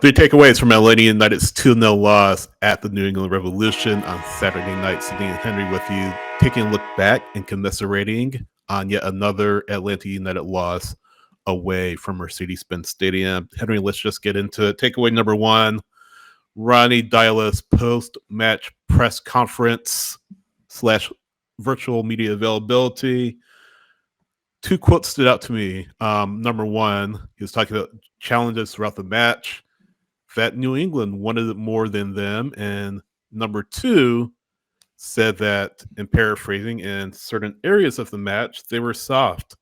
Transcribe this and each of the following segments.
Three takeaways from Atlanta United's 2-0 loss at the New England Revolution on Saturday night. Sydney and Henry with you, taking a look back and commiserating on yet another Atlanta United loss away from Mercedes-Benz Stadium. Henry, let's just get into it. Takeaway number one, Ronny Deila's post-match press conference / virtual media availability. Two quotes stood out to me. Number one, he was talking about challenges throughout the match, that New England wanted it more than them. And number two, said that, in paraphrasing, in certain areas of the match, they were soft.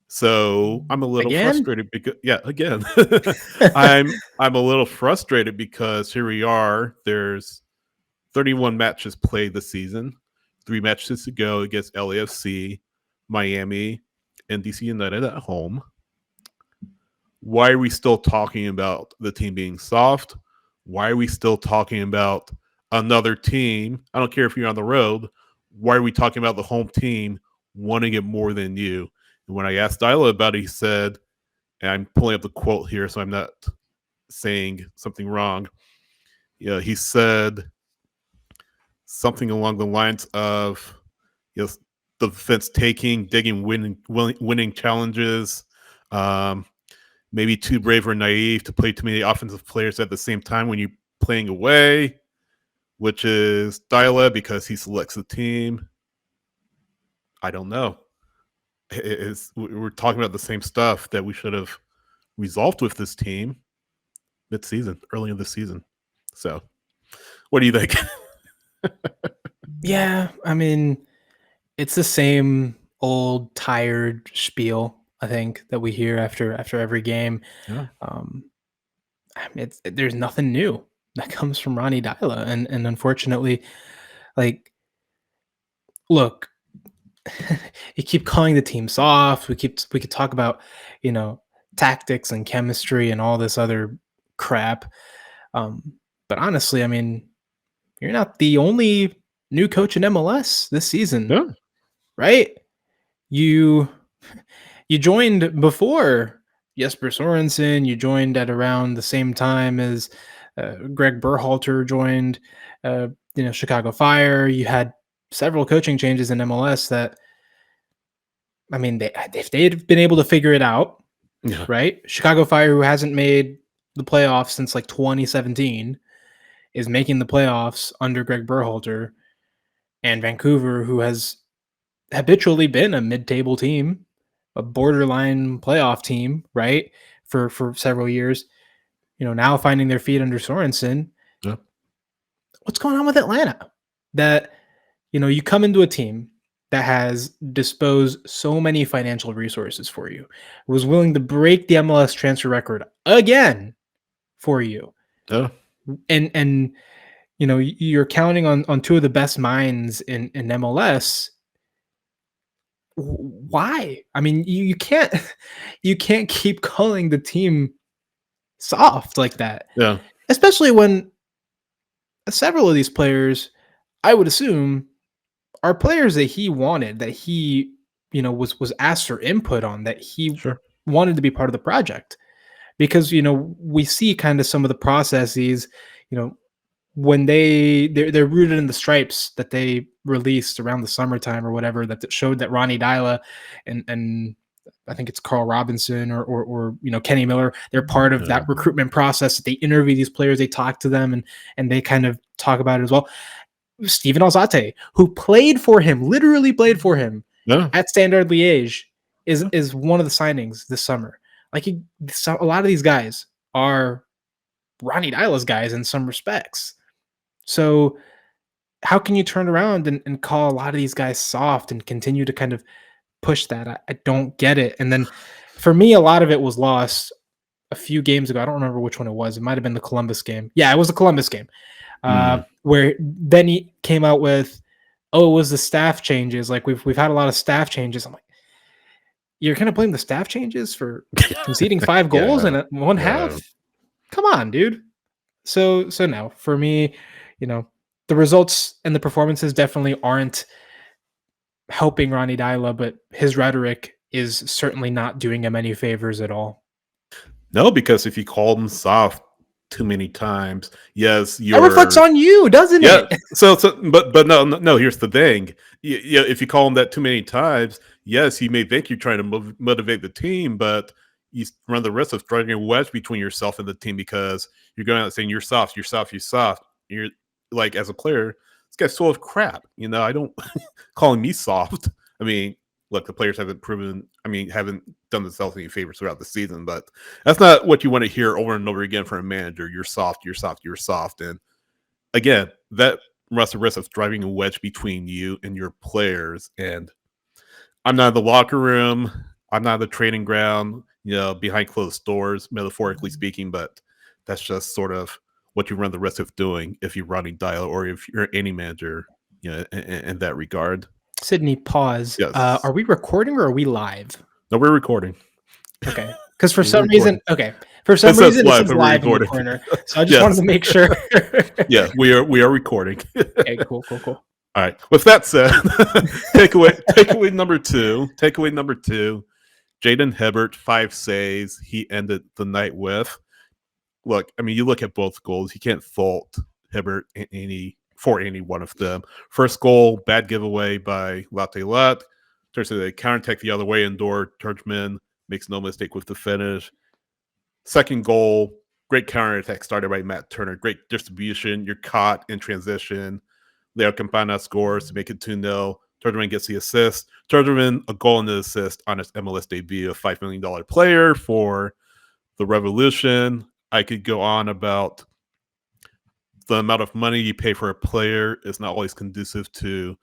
So I'm a little frustrated because, again, I'm a little frustrated because here we are. There's 31 matches played this season, 3 matches to go against LAFC, Miami, and DC United at home. Why are we still talking about the team being soft? Why are we still talking about another team? I don't care if you're on the road. Why are we talking about the home team wanting it more than you? And when I asked Deila about it, he said, and I'm pulling up the quote here, so I'm not saying something wrong. Yeah, he said something along the lines of, the defense digging, winning challenges. Maybe too brave or naive to play too many offensive players at the same time when you're playing away, which is Deila because he selects the team. I don't know. We're talking about the same stuff that we should have resolved with this team mid-season, early in the season. So, what do you think? Yeah, I mean, it's the same old tired spiel, I think, that we hear after every game. Yeah. There's nothing new that comes from Ronny Deila, and unfortunately, like, look, you keep calling the team soft. We could talk about, tactics and chemistry and all this other crap. But honestly, I mean, you're not the only new coach in MLS this season, Yeah. right? You joined before Jesper Sorensen. You joined at around the same time as Greg Berhalter joined. Chicago Fire. You had several coaching changes in MLS that, I mean, if they had been able to figure it out, right? Chicago Fire, who hasn't made the playoffs since like 2017, is making the playoffs under Greg Berhalter, and Vancouver, who has habitually been a mid-table team, a borderline playoff team, right, for several years, now finding their feet under Sorensen. Yeah. What's going on with Atlanta? That, you come into a team that has disposed so many financial resources for you, was willing to break the MLS transfer record again for you. Yeah. And you're counting on two of the best minds in MLS. Why? I mean, you can't keep calling the team soft like that. Yeah. Especially when several of these players, I would assume, are players that he wanted, that he, was asked for input on, that he wanted to be part of the project. Because, we see kind of some of the processes, when they're rooted in the stripes that they released around the summertime or whatever, that showed that Ronny Deila and I think it's Carl Robinson or Kenny Miller, they're part of that recruitment process. They interview these players, they talk to them, and they kind of talk about it as well. Steven Alzate, who literally played for him at Standard Liège, is one of the signings this summer. Like, a lot of these guys are Ronny Deila's guys in some respects. So how can you turn around and call a lot of these guys soft and continue to kind of push that? I don't get it. And then for me, a lot of it was lost a few games ago. I don't remember which one it was. It might have been the Columbus game. Yeah, it was the Columbus game. Where then he came out with, it was the staff changes. Like, we've had a lot of staff changes. I'm like, you're going to blame the staff changes for conceding 5 goals in one half? Come on, dude. So no, for me, the results and the performances definitely aren't helping Ronny Deila, but his rhetoric is certainly not doing him any favors at all. No, because if you call them soft too many times, yes, That reflects you're on you, doesn't yeah. it? But no. Here's the thing. Yeah, if you call them that too many times, yes, you may think you're trying to motivate the team, but you run the risk of throwing a wedge between yourself and the team because you're going out saying you're soft, you're soft, you're soft. You're like as a player, this guy's full of crap. I don't calling me soft. I mean, look, the players haven't proven. I mean, haven't done themselves any favors throughout the season, but that's not what you want to hear over and over again from a manager. You're soft, you're soft, you're soft, and again, that runs the risk of driving a wedge between you and your players. And I'm not in the locker room. I'm not in the training ground, behind closed doors, metaphorically speaking, but that's just sort of what you run the risk of doing if you're Ronny Deila or if you're any manager, in that regard. Sydney, pause. Yes. Are we recording or are we live? No, we're recording. Okay. Because for We're some reason, recording. it Live, says but we're live in the recording. corner. So I just wanted Yes. to make sure. Yeah, we are recording. Okay, cool. All right. With that said, takeaway number two. Takeaway number two. Jayden Hibbert, 5 saves. He ended the night with. Look, I mean, you look at both goals. You can't fault Hibbert for any one of them. First goal, bad giveaway by Latte Lat. Turns to the counterattack the other way, and Turgeman makes no mistake with the finish. Second goal, great counterattack started by Matt Turner. Great distribution. You're caught in transition. Leo Campana scores to make it 2-0. Turgeman gets the assist. Turgeman, a goal and an assist on his MLS debut, a $5 million player for the Revolution. I could go on about the amount of money you pay for a player is not always conducive to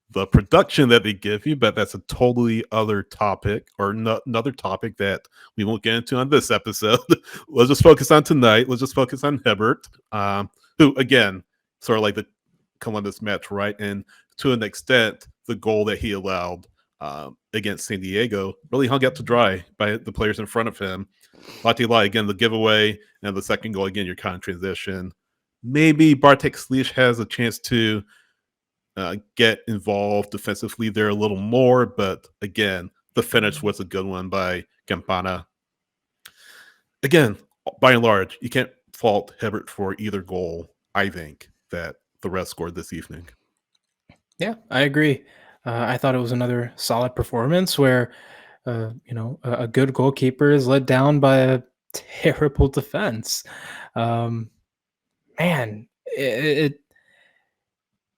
the production that they give you, but that's a totally other topic or another topic that we won't get into on this episode. Let's just focus on tonight. Let's just focus on Hibbert, who, again, sort of like the Columbus match, right? And to an extent, the goal that he allowed against San Diego really hung out to dry by the players in front of him. Latila, again, the giveaway, and the second goal, again, your kind of transition. Maybe Bartek Slish has a chance to get involved defensively there a little more, but again, the finish was a good one by Campana. Again, by and large, you can't fault Hibbert for either goal, I think, that the Revs scored this evening. Yeah, I agree. I thought it was another solid performance where, a good goalkeeper is let down by a terrible defense. Man, it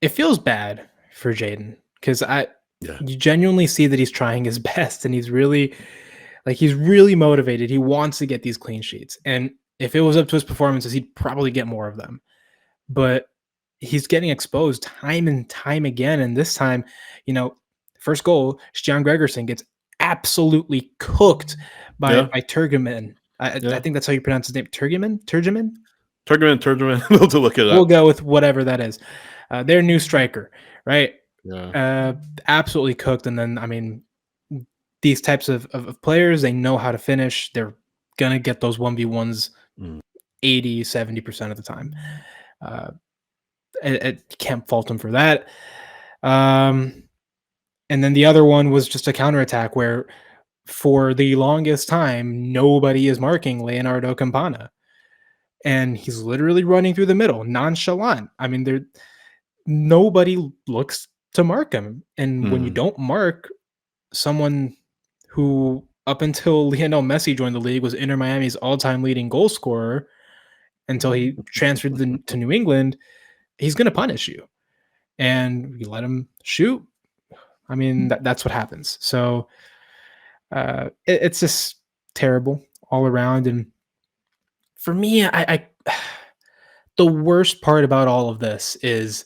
feels bad for Jayden because you genuinely see that he's trying his best and he's really motivated. He wants to get these clean sheets, and if it was up to his performances, he'd probably get more of them. But he's getting exposed time and time again. And this time, first goal, Stian Gregerson gets absolutely cooked by Turgeman. I think that's how you pronounce his name. Turgeman. We'll to look it up. We'll go with whatever that is. Their new striker, right? Yeah. Absolutely cooked. And then, I mean, these types of players, they know how to finish. They're going to get those 1v1s 80, 70% of the time. Can't fault him for that. And then the other one was just a counterattack where for the longest time, nobody is marking Leonardo Campana. And he's literally running through the middle, nonchalant. I mean, nobody looks to mark him. And when you don't mark someone who, up until Lionel Messi joined the league, was Inter Miami's all-time leading goal scorer until he transferred to New England, he's going to punish you. And you let him shoot. I mean, that's what happens. So it's just terrible all around. And for me, I the worst part about all of this is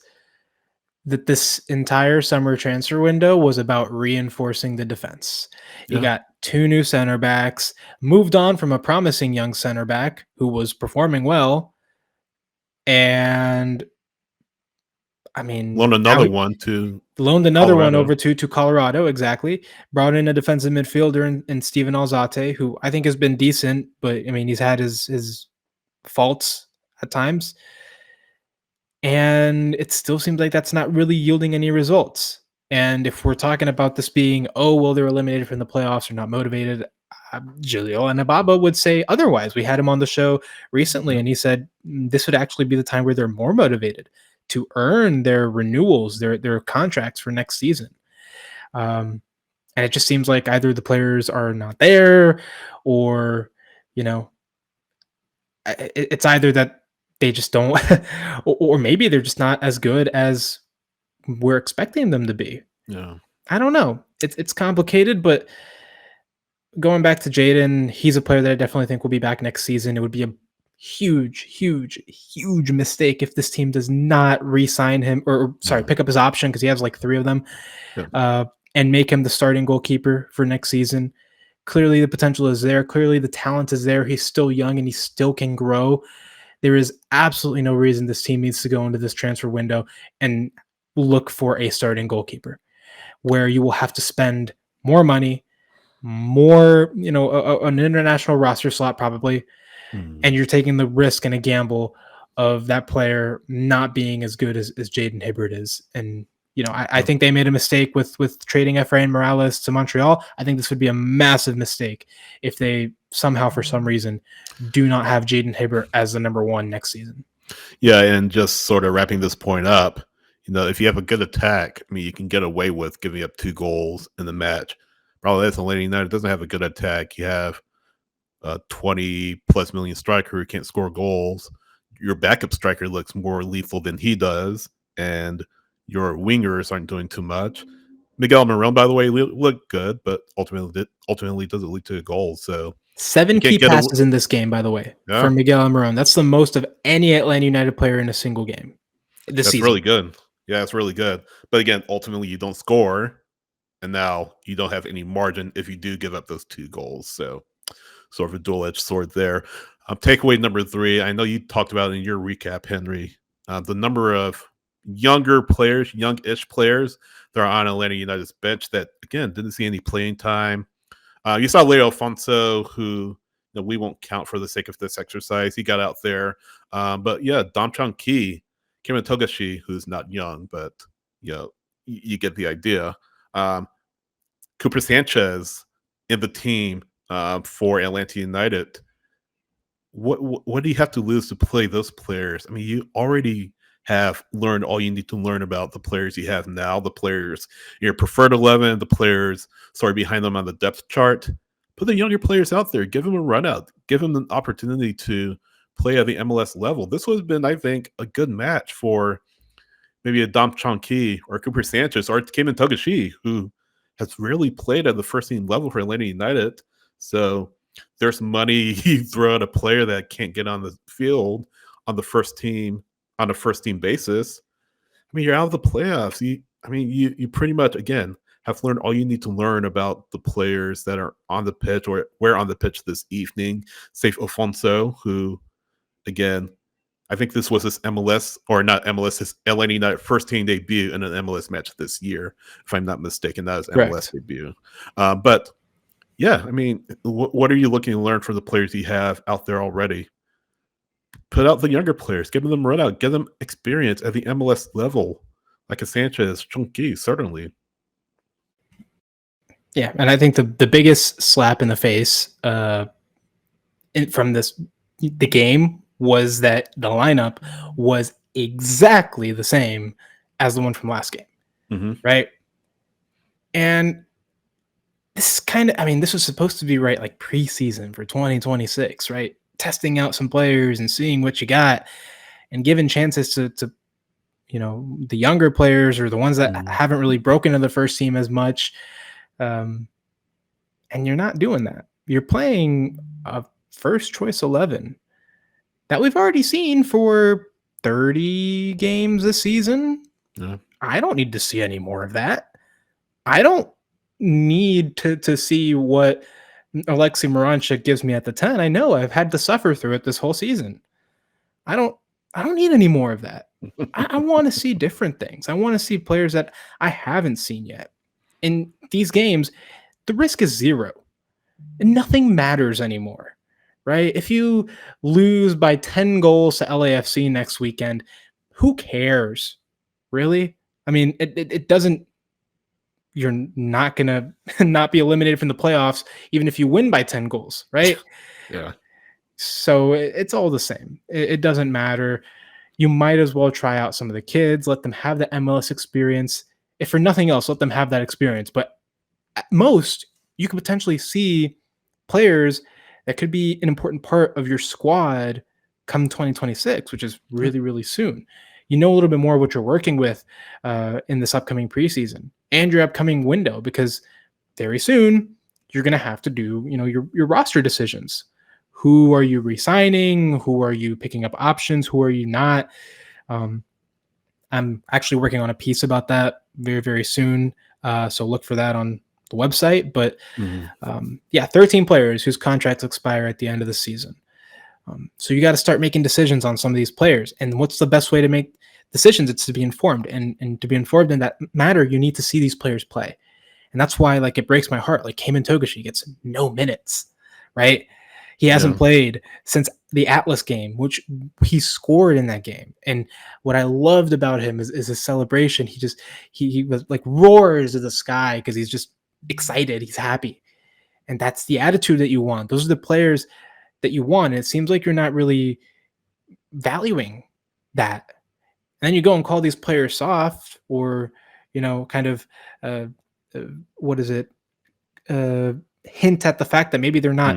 that this entire summer transfer window was about reinforcing the defense. You got 2 new center backs, moved on from a promising young center back who was performing well, and I mean, loaned another one over to Colorado. Exactly. Brought in a defensive midfielder in Steven Alzate, who I think has been decent, but I mean, he's had his faults at times. And it still seems like that's not really yielding any results. And if we're talking about this being, they're eliminated from the playoffs or not motivated, Julio Anababa would say otherwise. We had him on the show recently, and he said this would actually be the time where they're more motivated to earn their renewals, their contracts for next season. And it just seems like either the players are not there, or it's either that they just don't, or maybe they're just not as good as we're expecting them to be. Yeah. I don't know. It's complicated, but going back to Jayden, he's a player that I definitely think will be back next season. It would be a huge, huge, huge mistake if this team does not re-sign him, or sorry, pick up his option, because he has like 3 of them, and make him the starting goalkeeper for next season. Clearly, the potential is there. Clearly, the talent is there. He's still young and he still can grow. There is absolutely no reason this team needs to go into this transfer window and look for a starting goalkeeper, where you will have to spend more money, more, an international roster slot probably, and you're taking the risk and a gamble of that player not being as good as Jayden Hibbert is. And I think they made a mistake with trading Efrain Morales to Montreal. I think this would be a massive mistake if they somehow, for some reason, do not have Jayden Hibbert as the number 1 next season. Yeah, and just sort of wrapping this point up, if you have a good attack, I mean, you can get away with giving up 2 goals in the match. Probably that's Atlanta United doesn't have a good attack. You have a 20+ million striker who can't score goals. Your backup striker looks more lethal than he does, and your wingers aren't doing too much. Miguel Marón, by the way, looked good, but ultimately doesn't lead to a goal. So 7 key passes in this game, by the way, for Miguel Marón. That's the most of any Atlanta United player in a single game this season. That's really good. Yeah, it's really good. But again, ultimately, you don't score, and now you don't have any margin if you do give up those 2 goals. So sort of a dual-edged sword there. Takeaway number 3, I know you talked about in your recap, Henry, the number of younger players, young-ish players that are on Atlanta United's bench that, again, didn't see any playing time. You saw Leo Alfonso, who we won't count for the sake of this exercise. He got out there. But yeah, Damchon Key, Kevin Togashi, who's not young, but you get the idea. Cooper Sanchez in the team for Atlanta United. What do you have to lose to play those players? I mean, you already have learned all you need to learn about the players you have now, the players in your preferred 11, the players behind them on the depth chart. Put the younger players out there, give them a run out, give them an opportunity to play at the MLS level. This would have been, I think, a good match for maybe a Dom Chonki or Cooper Sanchez or Kevin Togashi, who has rarely played at the first team level for Atlanta United. So there's money you throw at a player that can't get on the field on the first team basis. I mean, you're out of the playoffs. You pretty much, again, have learned all you need to learn about the players that are on the pitch or were on the pitch this evening. Save Alfonso, who, again, I think this was his MLS, or not MLS, his Atlanta United first team debut in an MLS match this year, if I'm not mistaken. That was MLS debut. But yeah, I mean, what are you looking to learn from the players you have out there already? Put out the younger players, give them a run out, give them experience at the MLS level, like a Sanchez, Chunky, certainly. Yeah, and I think the biggest slap in the face from the game was that the lineup was exactly the same as the one from last game, right? And this is this was supposed to be like preseason for 2026, right? Testing out some players and seeing what you got and giving chances to the younger players or the ones that haven't really broken into the first team as much. And you're not doing that. You're playing a first choice 11 that we've already seen for 30 games this season. Yeah. I don't need to see any more of that. I don't need to see what Alexei Moranchuk gives me at the 10. I know I've had to suffer through it this whole season. I don't need any more of that. I want to see different things. I want to see players that I haven't seen yet. In these games, the risk is 0. And nothing matters anymore, right? If you lose by 10 goals to LAFC next weekend, who cares? Really? I mean, it doesn't you're not going to not be eliminated from the playoffs, even if you win by 10 goals, right? Yeah. So it's all the same. It doesn't matter. You might as well try out some of the kids, let them have the MLS experience. If for nothing else, let them have that experience. But at most, you could potentially see players that could be an important part of your squad come 2026, which is really, really soon. You know a little bit more what you're working with in this upcoming preseason and your upcoming window, because very soon you're going to have to do, your roster decisions. Who are you resigning? Who are you picking up options? Who are you not? Um, I'm actually working on a piece about that very, very soon. So look for that on the website. But 13 players whose contracts expire at the end of the season. So you got to start making decisions on some of these players. And what's the best way to make decisions? It's to be informed. And to be informed in that matter, you need to see these players play. And that's why, it breaks my heart. Cayman Togashi gets no minutes, right? He hasn't played since the Atlas game, which he scored in that game. And what I loved about him is his celebration. He was roars to the sky because he's just excited. He's happy. And that's the attitude that you want. Those are the players that you want. And it seems like you're not really valuing that. And then you go and call these players soft, or, kind of, hint at the fact that maybe they're not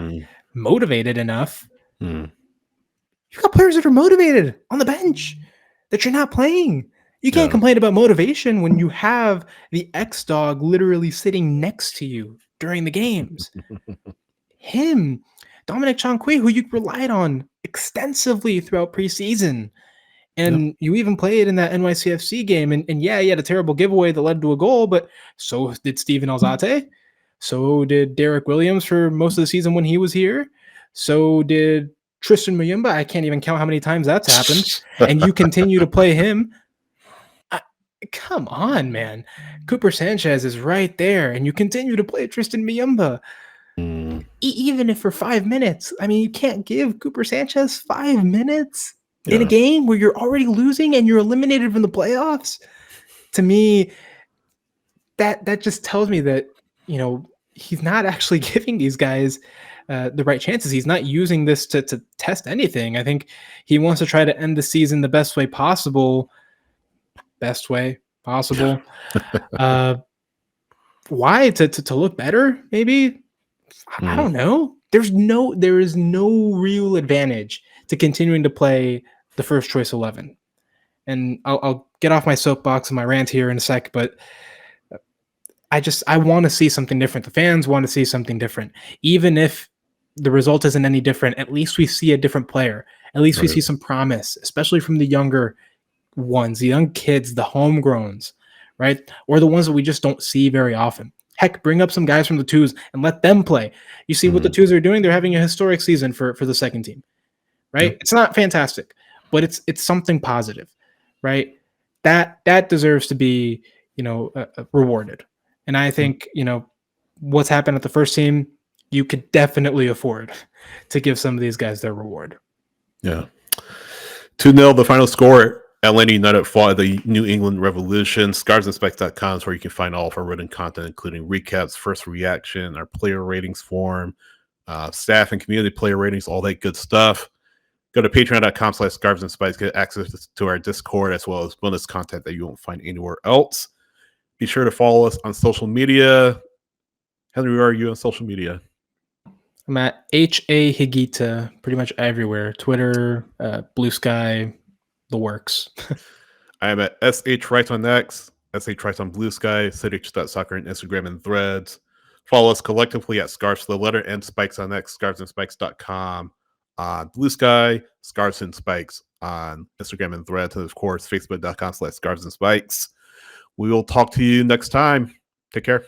motivated enough. You've got players that are motivated on the bench that you're not playing. You can't complain about motivation when you have the X-Dog literally sitting next to you during the games. Him, Dominic Chankwe, who you relied on extensively throughout preseason. And you even played in that NYCFC game. And yeah, he had a terrible giveaway that led to a goal, but so did Steven Alzate. So did Derek Williams for most of the season when he was here. So did Tristan Muyumba. I can't even count how many times that's happened. And you continue to play him. Come on, man. Cooper Sanchez is right there. And you continue to play Tristan Muyumba. Even if for 5 minutes. I mean, you can't give Cooper Sanchez 5 minutes in a game where you're already losing and you're eliminated from the playoffs. To me, that just tells me that, he's not actually giving these guys the right chances. He's not using this to test anything. I think he wants to try to end the season the best way possible. Why? To look better, maybe? I don't know. There is no real advantage to continuing to play the first choice 11. And I'll get off my soapbox and my rant here in a sec, but I want to see something different. The fans want to see something different. Even if the result isn't any different, at least we see a different player. At least we see some promise, especially from the younger ones, the young kids, the homegrowns, right? Or the ones that we just don't see very often. Heck, bring up some guys from the twos and let them play. You see what the twos are doing? They're having a historic season for the second team, right? It's not fantastic, but it's something positive, right? That deserves to be, rewarded. And I think, what's happened at the first team, you could definitely afford to give some of these guys their reward. Yeah. 2-0, the final score. Atlanta United fought the New England Revolution. ScarsandSpikes.com is where you can find all of our written content, including recaps, first reaction, our player ratings form, staff and community player ratings, all that good stuff. Go to patreon.com/ScarsandSpikes, get access to our Discord, as well as bonus content that you won't find anywhere else. Be sure to follow us on social media. Henry, where are you on social media? I'm at H.A. Higuita pretty much everywhere. Twitter, Blue Sky, the works. I am at SH Writes on X, SH Writes on Blue Sky, SH.soccer on Instagram and Threads. Follow us collectively at Scarves the letter and Spikes on X, scarvesandspikes.com on Blue Sky, Scarves and Spikes on Instagram and Threads, and of course, facebook.com/scarvesandspikes. We will talk to you next time. Take care.